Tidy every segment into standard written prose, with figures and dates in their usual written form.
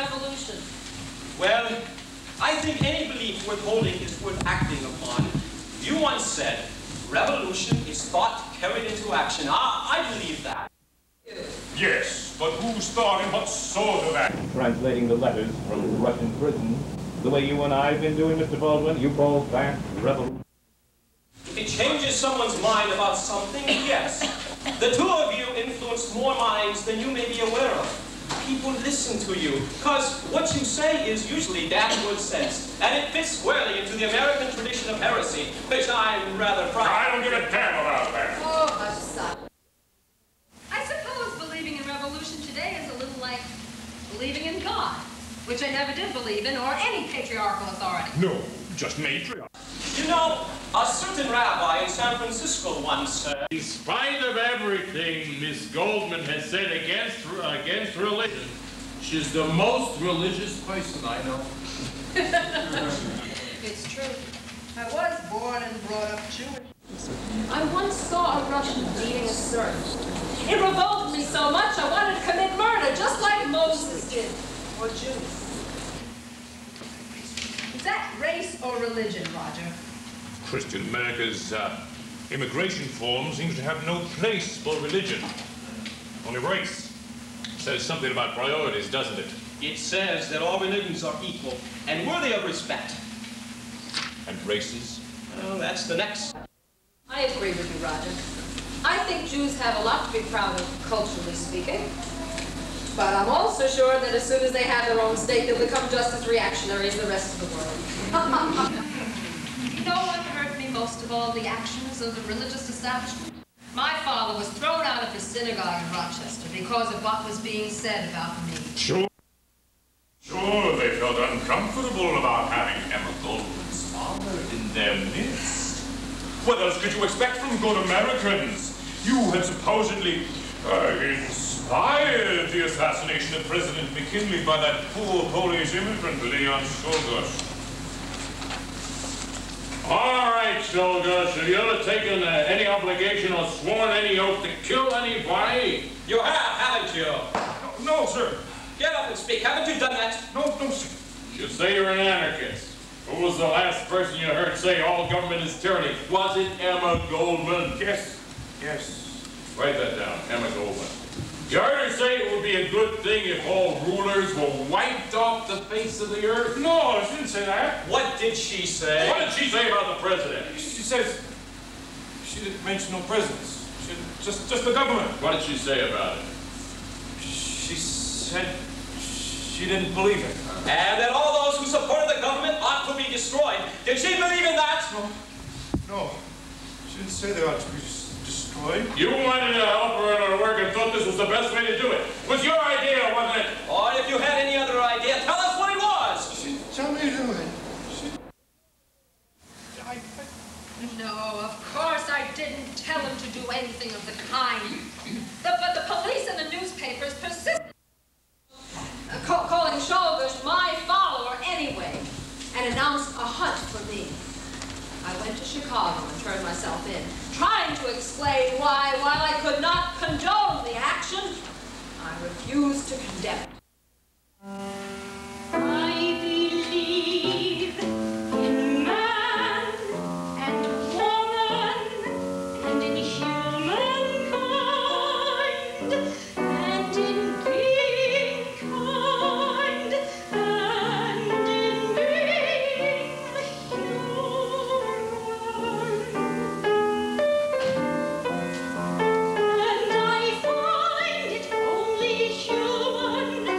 revolution? Well, I think any belief worth holding is worth acting upon. You once said, revolution is thought carried into action. I believe that. Yes, but whose thought and what sort of action? Translating the letters from the Russian prison, the way you and I have been doing, Mr. Baldwin, you call that revolution? If it changes someone's mind about something, yes. The two of you influence more minds than you may be aware of. People listen to you, because what you say is usually damn good sense, and it fits squarely into the American tradition of heresy, which I'm rather proud of. I don't give a damn about that. Oh, hush, son. I suppose believing in revolution today is a little like believing in God, which I never did believe in, or any patriarchal authority. No, just matriarch. You know, a certain rabbi in San Francisco once said, in spite of everything Miss Goldman has said against religion, she's the most religious person I know. It's true. I was born and brought up Jewish. I once saw a Russian beating a servant. It revolted me so much I wanted to commit murder, just like Moses did, or Judas. Is that race or religion, Roger? Christian America's immigration form seems to have no place for religion. Only race. Says something about priorities, doesn't it? it says that all religions are equal and worthy of respect. And races? Well, that's the next. I agree with you, Roger. I think Jews have a lot to be proud of, culturally speaking. But I'm also sure that as soon as they have their own state, they'll become just as reactionary as the rest of the world. You know what hurt me most of all? The actions of the religious establishment. My father was thrown out of his synagogue in Rochester because of what was being said about me. Sure, they felt uncomfortable about having Emma Goldman's father in their midst. What else could you expect from good Americans? You had supposedly inspired the assassination of President McKinley by that poor Polish immigrant, Leon Czolgosz. All right, Czolgosz, have you ever taken any obligation or sworn any oath to kill anybody? You have, haven't you? No, sir. Get up and speak. Haven't you done that? No, sir. You say you're an anarchist. Who was the last person you heard say all government is tyranny? Was it Emma Goldman? Yes. Write that down, Emma Goldman. You heard her say it would be a good thing if all rulers were wiped off the face of the earth? No, she didn't say that. What did she say? What did she say about the president? She says she didn't mention no presidents. Just the government. What did she say about it? She said she didn't believe it. And that all those who supported the government ought to be destroyed. Did she believe in that? No. She didn't say they ought to be destroyed. You wanted to help her in her work and thought this was the best way to do it. It was your idea, wasn't it? Or if you had any other idea, tell us what it was. Tell me to do it. No, of course I didn't tell him to do anything of the kind. But the police and the newspapers persisted. Calling Czolgosz my follower anyway, and announced a hunt for me. I went to Chicago and turned myself in, trying to explain why, while I could not condone the action, I refused to condemn it. I believe in man and woman and in humankind and in being kind and in being human. And I find it only human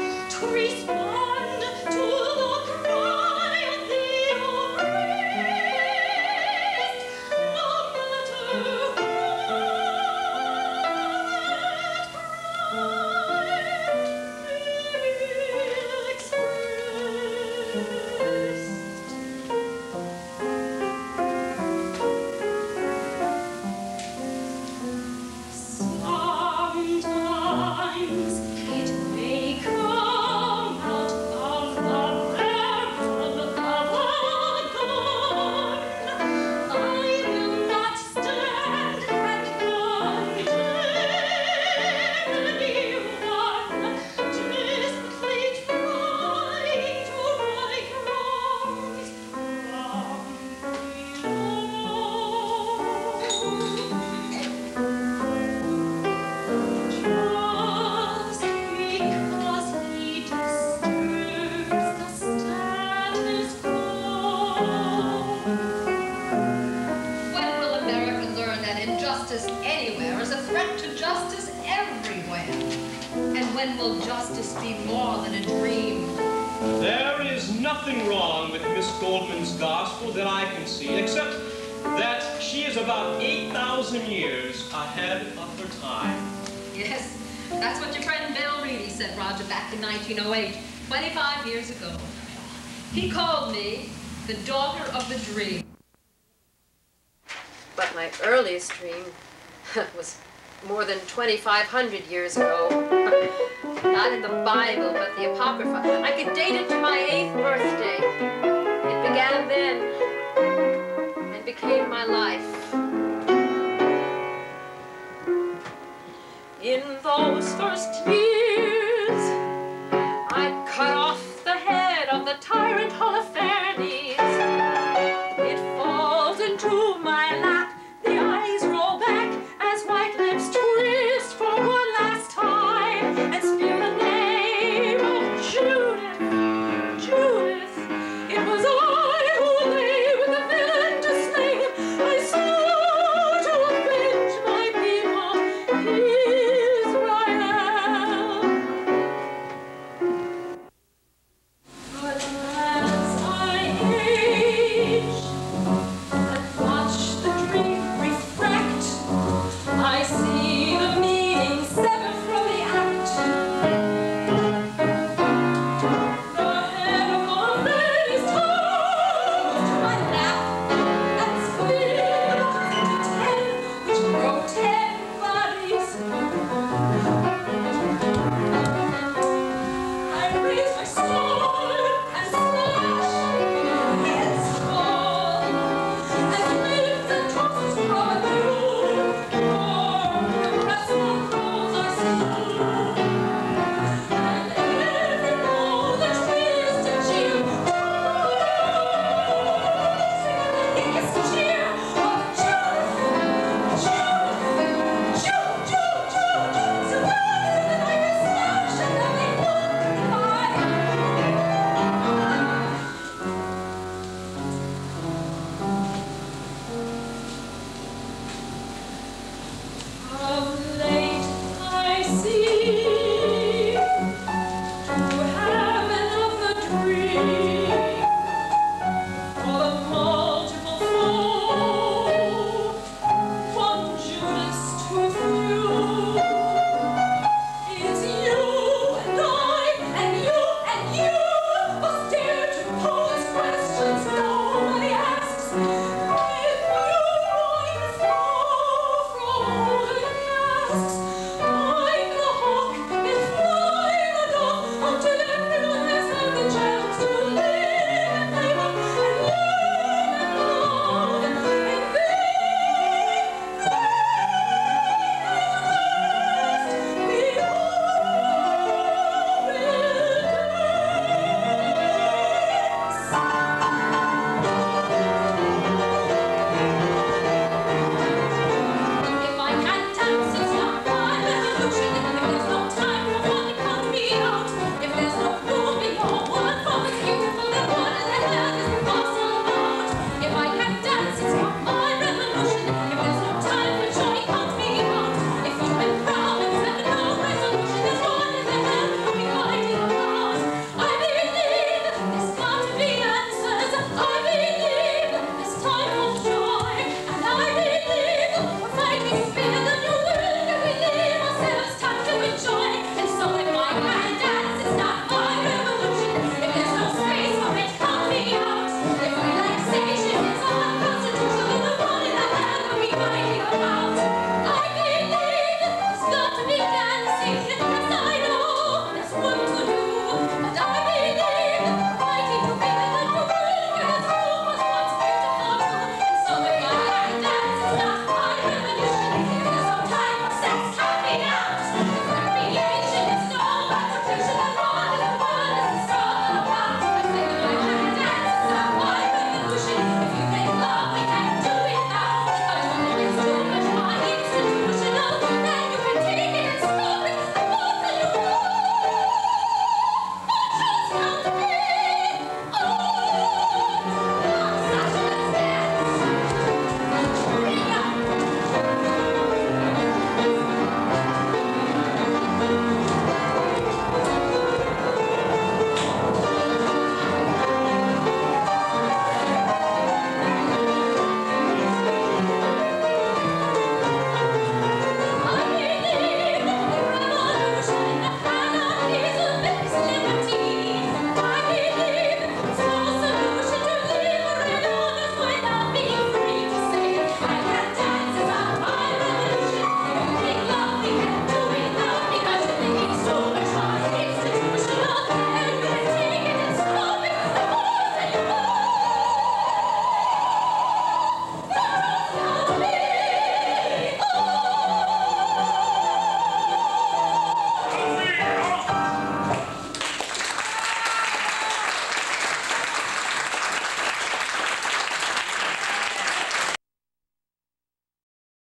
injustice anywhere is a threat to justice everywhere. And when will justice be more than a dream? There is nothing wrong with Miss Goldman's gospel that I can see, except that she is about 8,000 years ahead of her time. Yes, that's what your friend Bill Reedy said, Roger, back in 1908, 25 years ago. He called me the daughter of the dream. But my earliest dream was more than 2,500 years ago. Not in the Bible, but the Apocrypha. I could date it to my 8th birthday. It began then and became my life. In those first years, I cut off the head of the tyrant Holofernes. It falls into my lap, the eyes roll back as white lips twist for one last time and spew the name of Judith. Judith, it was I who lay with the villain to slay him. I swore to avenge my people, Israel. But as I age and watch the dream refract, I see the meaning severed from the act. The head of Holofernes tumbles to my lap and split into 10, which grow 10 bodies. I raise my sword and slash his skull and lift the tosses from a room, for the wrestler rolls are smooth. And every blow that feels to cheer, it's the cheer of Judith, Judith, Judith, Judith, survives like a slash and then they multiply. Of late I seem to have another dream for the multiple fold, one Judas to a few. It's you and I and you must dare to pose questions nobody asks. If you want far from holding masks, I'm the hawk and fly the dove until everyone has had the chance to live and labor and learn and love and if I can't dance, it's not my revolution. If there's no time for fun, it comes me out. If there's no room in your one for it's beautiful, then what in the hell is the fuss about? If I can't dance, it's not my revolution. If there's no time for joy, it comes me out. If you've been proud and set no resolution, then what in the hell are we fighting about? I believe there's got to be answers. I believe there's time for joy. And I believe we're fighting fear the new world and we leave ourselves time to enjoy. And so if I can't dance, it's not my revolution. If there's no space for it, count me out. If relaxation is our constitution, then what in the hell are we fighting about?